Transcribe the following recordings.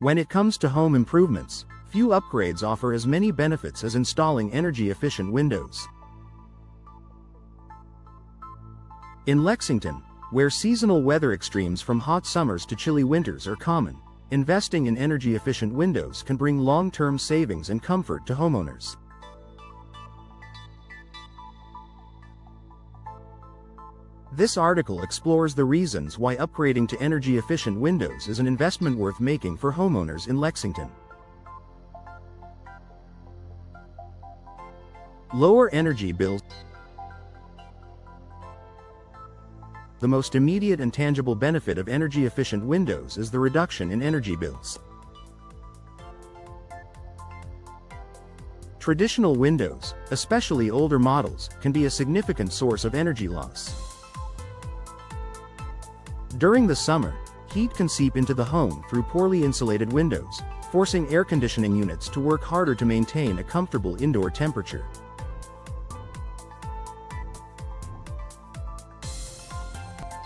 When it comes to home improvements, few upgrades offer as many benefits as installing energy-efficient windows. In Lexington, where seasonal weather extremes from hot summers to chilly winters are common, investing in energy-efficient windows can bring long-term savings and comfort to homeowners. This article explores the reasons why upgrading to energy-efficient windows is an investment worth making for homeowners in Lexington. Lower energy bills. The most immediate and tangible benefit of energy-efficient windows is the reduction in energy bills. Traditional windows, especially older models, can be a significant source of energy loss. During the summer, heat can seep into the home through poorly insulated windows, forcing air conditioning units to work harder to maintain a comfortable indoor temperature.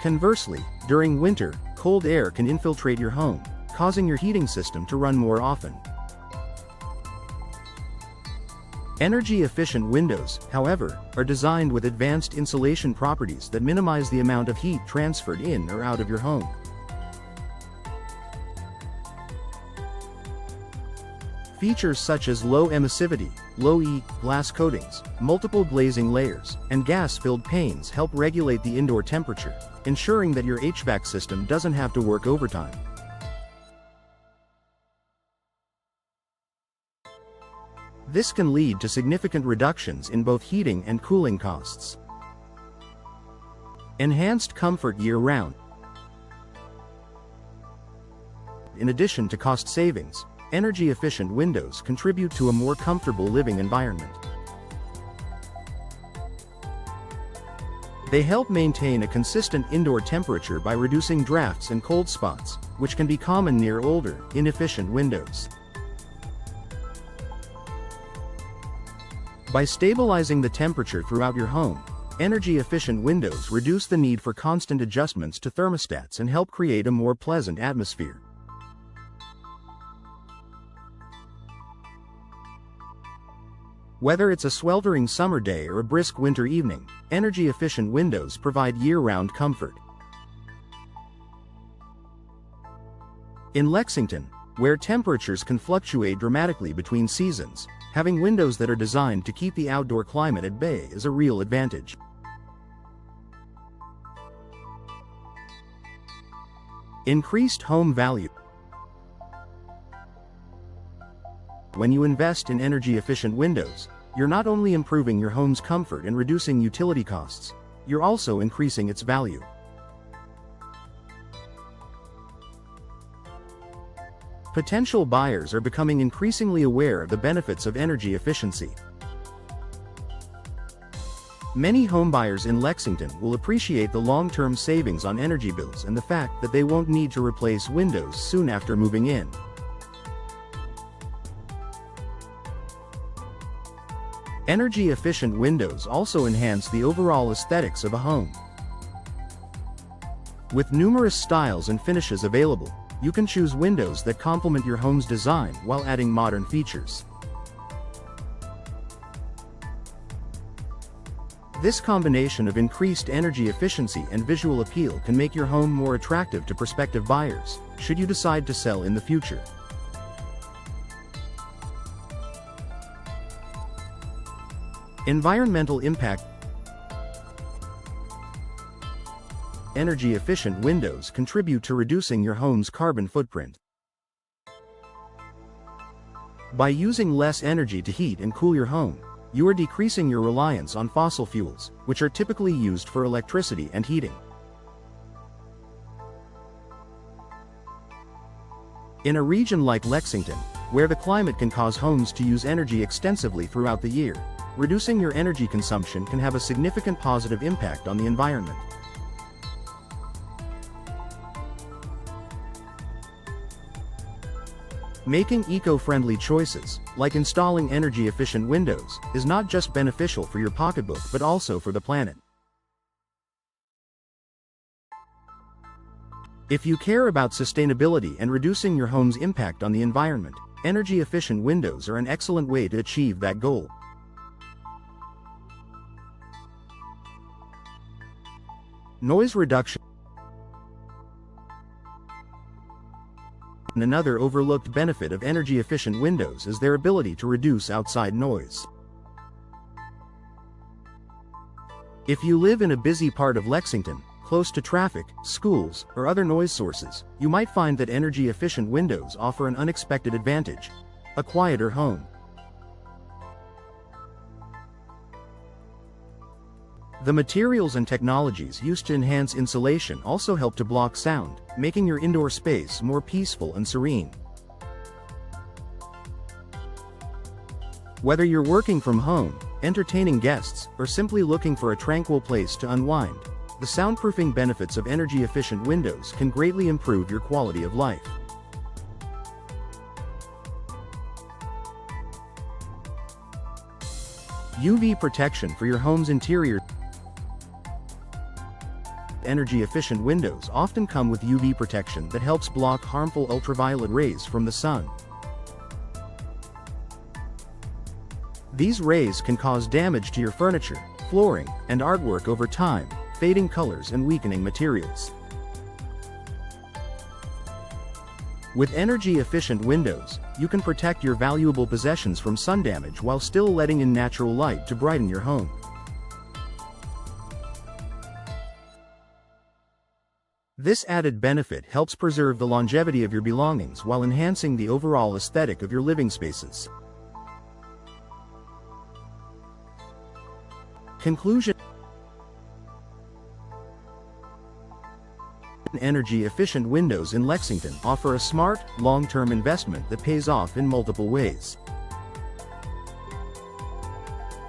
Conversely, during winter, cold air can infiltrate your home, causing your heating system to run more often. Energy-efficient windows, however, are designed with advanced insulation properties that minimize the amount of heat transferred in or out of your home. Features such as low emissivity, low-E glass coatings, multiple glazing layers, and gas-filled panes help regulate the indoor temperature, ensuring that your HVAC system doesn't have to work overtime. This can lead to significant reductions in both heating and cooling costs. Enhanced comfort year-round. In addition to cost savings, energy-efficient windows contribute to a more comfortable living environment. They help maintain a consistent indoor temperature by reducing drafts and cold spots, which can be common near older, inefficient windows. By stabilizing the temperature throughout your home, energy-efficient windows reduce the need for constant adjustments to thermostats and help create a more pleasant atmosphere. Whether it's a sweltering summer day or a brisk winter evening, energy-efficient windows provide year-round comfort. In Lexington, where temperatures can fluctuate dramatically between seasons, having windows that are designed to keep the outdoor climate at bay is a real advantage. Increased home value. When you invest in energy-efficient windows, you're not only improving your home's comfort and reducing utility costs, you're also increasing its value. Potential buyers are becoming increasingly aware of the benefits of energy efficiency. Many homebuyers in Lexington will appreciate the long-term savings on energy bills and the fact that they won't need to replace windows soon after moving in. Energy-efficient windows also enhance the overall aesthetics of a home. With numerous styles and finishes available, you can choose windows that complement your home's design while adding modern features. This combination of increased energy efficiency and visual appeal can make your home more attractive to prospective buyers, should you decide to sell in the future. Environmental impact. Energy-efficient windows contribute to reducing your home's carbon footprint. By using less energy to heat and cool your home, you are decreasing your reliance on fossil fuels, which are typically used for electricity and heating. In a region like Lexington, where the climate can cause homes to use energy extensively throughout the year, reducing your energy consumption can have a significant positive impact on the environment. Making eco-friendly choices, like installing energy-efficient windows, is not just beneficial for your pocketbook but also for the planet. If you care about sustainability and reducing your home's impact on the environment, energy-efficient windows are an excellent way to achieve that goal. Noise reduction. Another overlooked benefit of energy-efficient windows is their ability to reduce outside noise. If you live in a busy part of Lexington, close to traffic, schools, or other noise sources, you might find that energy-efficient windows offer an unexpected advantage: a quieter home. The materials and technologies used to enhance insulation also help to block sound, making your indoor space more peaceful and serene. Whether you're working from home, entertaining guests, or simply looking for a tranquil place to unwind, the soundproofing benefits of energy-efficient windows can greatly improve your quality of life. UV protection for your home's interior. Energy-efficient windows often come with UV protection that helps block harmful ultraviolet rays from the sun. These rays can cause damage to your furniture, flooring, and artwork over time, fading colors and weakening materials. With energy-efficient windows, you can protect your valuable possessions from sun damage while still letting in natural light to brighten your home. This added benefit helps preserve the longevity of your belongings while enhancing the overall aesthetic of your living spaces. Conclusion: energy-efficient windows in Lexington offer a smart, long-term investment that pays off in multiple ways.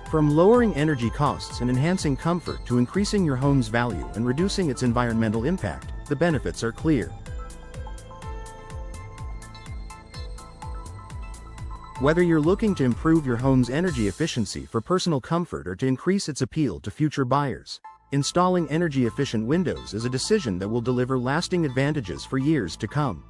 From lowering energy costs and enhancing comfort to increasing your home's value and reducing its environmental impact, the benefits are clear. Whether you're looking to improve your home's energy efficiency for personal comfort or to increase its appeal to future buyers, installing energy-efficient windows is a decision that will deliver lasting advantages for years to come.